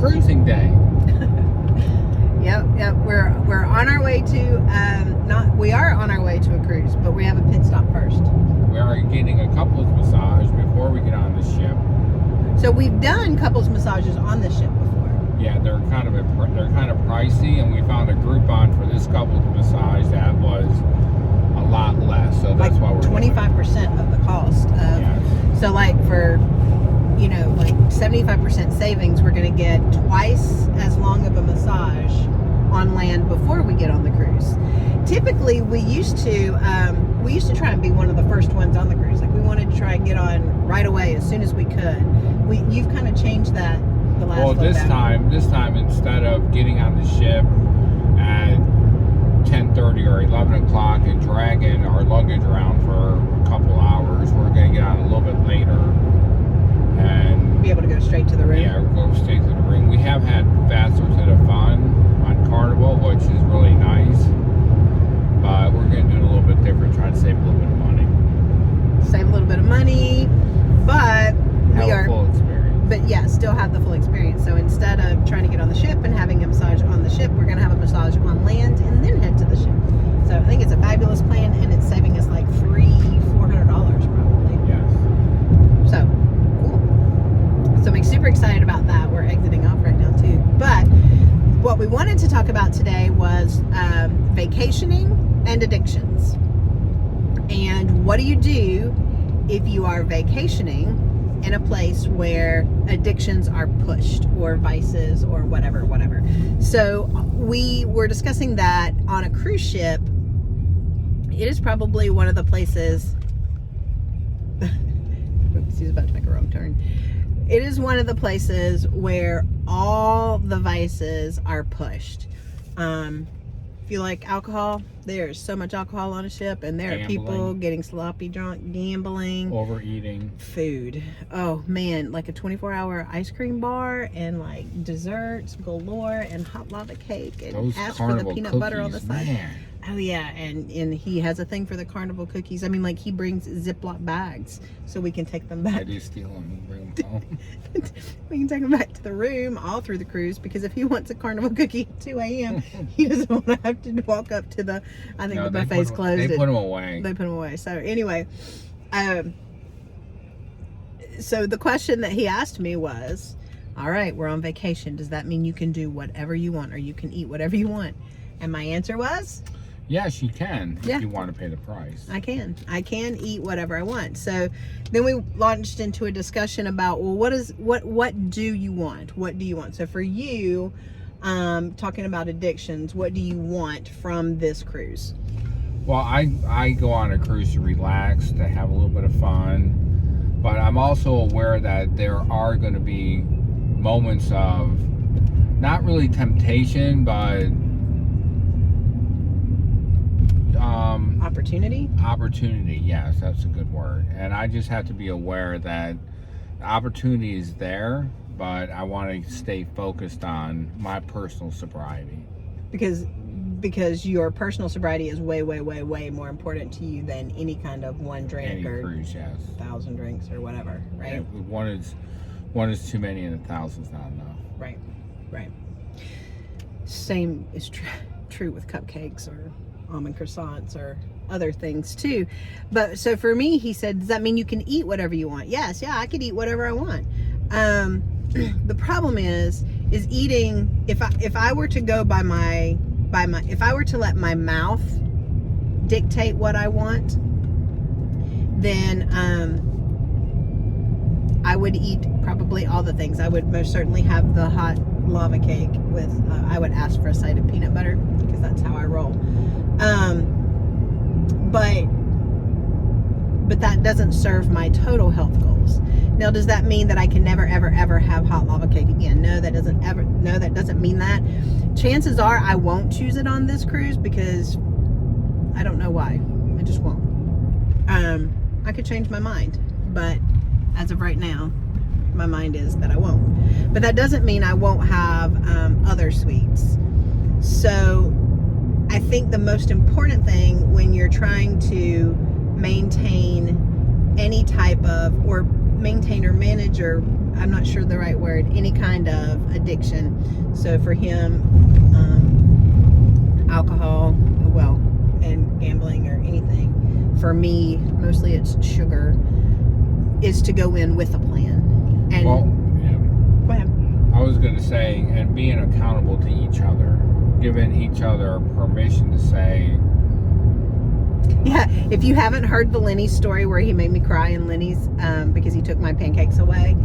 cruising day. Yep. We're on our way to we are on our way to a cruise, but we have a pit stop first. We are getting a couples massage before we get on the ship. So we've done couples massages on the ship before. Yeah, they're kind of pricey, and we found a Groupon for this couples massage that was a lot less. So that's why we're 25% of the cost. Yes. So like for 75% savings, we're going to get twice as long of a massage on land before we get on the cruise. Typically, we used to try and be one of the first ones on the cruise. Like we wanted to try and get on right away as soon as we could. You've kind of changed that the last. Well, this time instead of getting on the ship at 10:30 or 11 o'clock and dragging our luggage around for a couple hours, we're going to get on a little bit later and be able to go straight to the room. Yeah, go straight to the room. We have had Bachelor to the Fun on Carnival, which is really nice, but we're going to do it a little bit different, try to save a little bit of money. Save a little bit of money, but have a full experience. But yeah, still have the full experience. So instead of trying to get on the ship and having a massage on the ship, we're going to have a massage on land and then head to the ship. So I think it's a fabulous plan, and it's saving us like $400 probably. Yes. So cool. So I'm super excited about that. We're exiting off right now too. But what we wanted to talk about today was vacationing and addictions. And what do you do if you are vacationing in a place where addictions are pushed, or vices, or whatever. So we were discussing that on a cruise ship, it is probably one of the places, oops, he's about to make a wrong turn. It is one of the places where all the vices are pushed. If you like alcohol, there's so much alcohol on a ship, and there are people getting sloppy drunk, gambling, overeating, food. Oh man, like a 24-hour ice cream bar and like desserts galore and hot lava cake, and those ask for the peanut butter on the cookies, side. man. Oh yeah, and he has a thing for the Carnival cookies. I mean, like he brings Ziploc bags so we can take them back. I do steal them and bring them home. We can take them back to the room all through the cruise, because if he wants a Carnival cookie at 2 a.m., he doesn't want to have to walk up to the, I think the buffet's closed. They put them away. They put them away. So anyway, so the question that he asked me was, all right, we're on vacation. Does that mean you can do whatever you want, or you can eat whatever you want? And my answer was, yes, you can, yeah, if you want to pay the price. I can eat whatever I want. So then we launched into a discussion about, well, what do you want? What do you want? So for you, talking about addictions, what do you want from this cruise? Well, I go on a cruise to relax, to have a little bit of fun, but I'm also aware that there are going to be moments of not really temptation, but opportunity. Yes, that's a good word. And I just have to be aware that the opportunity is there, but I want to stay focused on my personal sobriety, because your personal sobriety is way more important to you than any kind of one drink or cruise, yes, 1,000 drinks or whatever, right? Yeah, one is too many, and 1,000's not enough. Right. Same is true with cupcakes or almond croissants or other things too. But so for me, he said, does that mean you can eat whatever you want? Yes, yeah, I could eat whatever I want. The problem is eating. If I were to go by my, if I were to let my mouth dictate what I want, then I would eat probably all the things. I would most certainly have the hot lava cake with, I would ask for a side of peanut butter, because that's how I roll. But that doesn't serve my total health goals. Now, does that mean that I can never, ever have hot lava cake again? No, that doesn't mean that. Chances are I won't choose it on this cruise, because I don't know why. I just won't. I could change my mind, but as of right now, my mind is that I won't. But that doesn't mean I won't have other sweets. So I think the most important thing when you're trying to maintain any type of, or maintain or manage, or I'm not sure the right word, any kind of addiction. So for him, alcohol, well, and gambling or anything. For me, mostly it's sugar, is to go in with a plan. And Well, yeah. go ahead. I was going to say, and being accountable to each other, giving each other permission to say, Yeah, if you haven't heard the Lenny story where he made me cry in Lenny's because he took my pancakes away,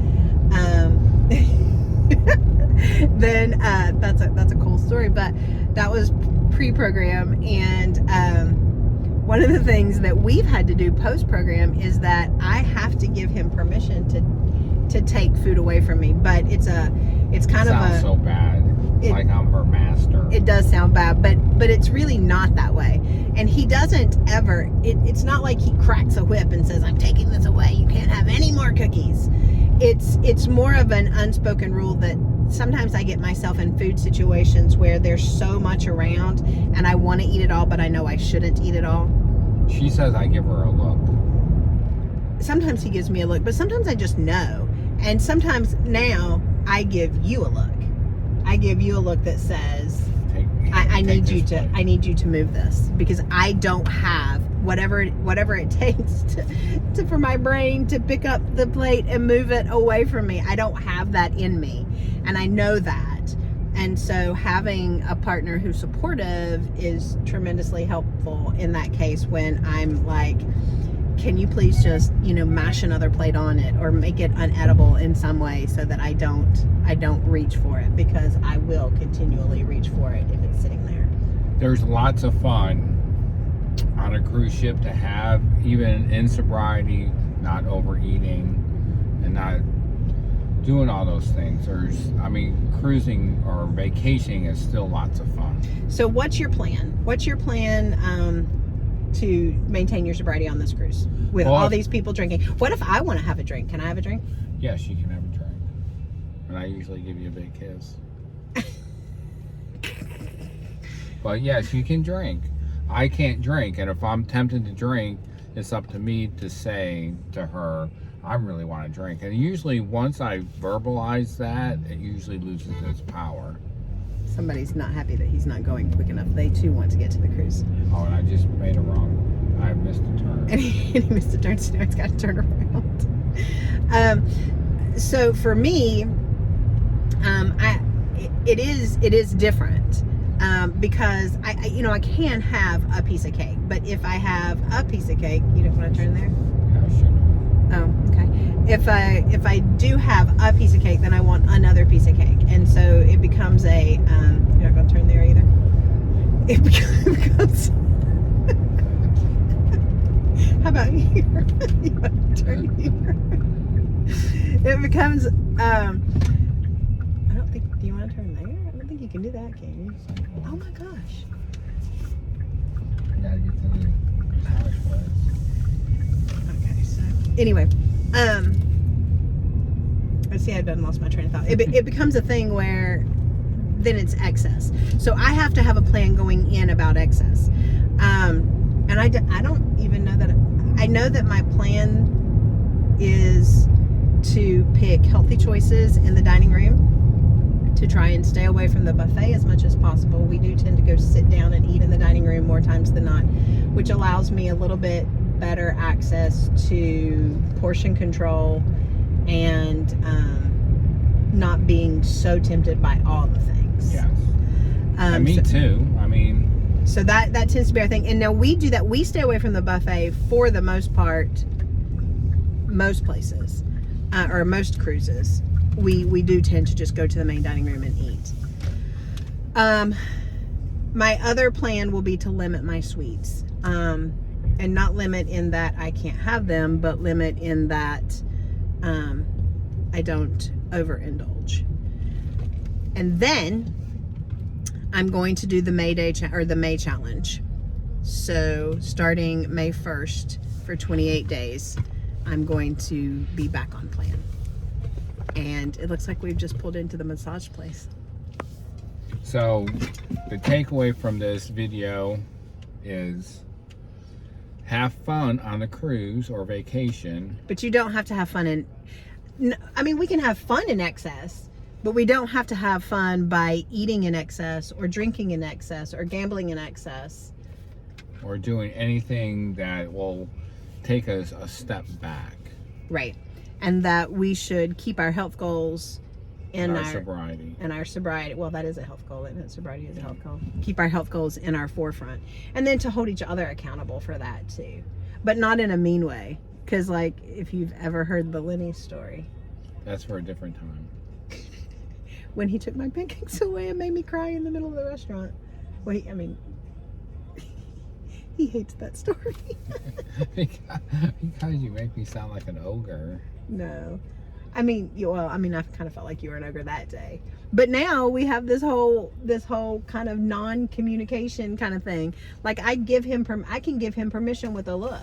then that's a cool story. But that was pre-program, and one of the things that we've had to do post-program is that I have to give him permission to take food away from me. But it's kind of sounds so bad. It's like I'm her master. It does sound bad, but it's really not that way. And he doesn't ever, it's not like he cracks a whip and says, I'm taking this away, you can't have any more cookies. It's more of an unspoken rule that sometimes I get myself in food situations where there's so much around and I want to eat it all, but I know I shouldn't eat it all. She says I give her a look. Sometimes he gives me a look, but sometimes I just know. And sometimes now I give you a look. I give you a look that says, I need you to move this, because I don't have whatever it takes to for my brain to pick up the plate and move it away from me. I don't have that in me, and I know that. And so having a partner who's supportive is tremendously helpful in that case, when I'm like, can you please just, mash another plate on it or make it unedible in some way so that I don't reach for it, because I will continually reach for it if it's sitting there. There's lots of fun on a cruise ship to have, even in sobriety, not overeating and not doing all those things. Cruising or vacationing is still lots of fun. So what's your plan? What's your plan to maintain your sobriety on this cruise with all these people drinking? What if I want to have a drink? Can I have a drink? Yes, you can have a drink. And I usually give you a big kiss. But yes, you can drink. I can't drink, and if I'm tempted to drink, it's up to me to say to her, I really want to drink. And usually once I verbalize that, it usually loses its power. Somebody's not happy that he's not going quick enough. They too want to get to the cruise. Oh, and I just made a wrong. I missed a turn. And he missed a turn, so now he's got to turn around. So for me, it is different because I can have a piece of cake, but if I have a piece of cake, you don't want to turn there. Yeah, I shouldn't. Oh, okay. If I do have a piece of cake, then I want another piece of cake, and so it becomes a. You're not going to turn there either. It becomes. How about here? You want to turn here? It becomes. I don't think. Do you want to turn there? I don't think you can do that, can you? Oh my gosh. I gotta get to the massage place. Okay, so anyway, I see I done lost my train of thought. It becomes a thing where then it's excess. So I have to have a plan going in about excess. And I don't even know that. I know that my plan is to pick healthy choices in the dining room, to try and stay away from the buffet as much as possible. We do tend to go sit down and eat in the dining room more times than not, which allows me a little bit better access to portion control and not being so tempted by all the things. Yes. And me too. So that tends to be our thing. And now we do that. We stay away from the buffet for the most part, most places, or most cruises. We do tend to just go to the main dining room and eat. My other plan will be to limit my sweets. And not limit in that I can't have them, but limit in that I don't overindulge. And then I'm going to do the May challenge. So starting May 1st for 28 days, I'm going to be back on plan. And it looks like we've just pulled into the massage place. So the takeaway from this video is have fun on the cruise or vacation. But you don't have to have fun I mean, we can have fun in excess, but we don't have to have fun by eating in excess or drinking in excess or gambling in excess. Or doing anything that will take us a step back. Right. And that we should keep our health goals in our sobriety. And our sobriety. Well, that is a health goal, isn't it? Sobriety is a health goal. Keep our health goals in our forefront. And then to hold each other accountable for that too. But not in a mean way. Because, like, if you've ever heard the Lenny story. That's for a different time. When he took my pancakes away and made me cry in the middle of the restaurant. Well, he hates that story. because you make me sound like an ogre. No. I kind of felt like you were an ogre that day. But now we have this whole kind of non-communication kind of thing. Like, I can give him permission with a look.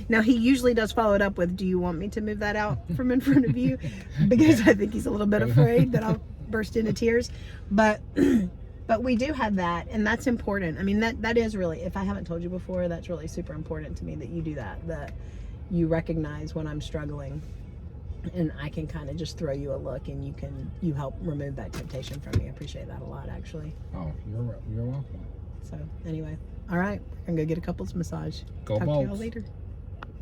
Now, he usually does follow it up with, do you want me to move that out from in front of you? Because I think he's a little bit afraid that I'll burst into tears. But we do have that, and that's important. I mean, that is really, if I haven't told you before, that's really super important to me that you do that you recognize when I'm struggling, and I can kind of just throw you a look, and you help remove that temptation from me. I appreciate that a lot, actually. Oh, you're welcome. So anyway, all right, I'm gonna go get a couples massage. Go Talk to y'all Bolts. later.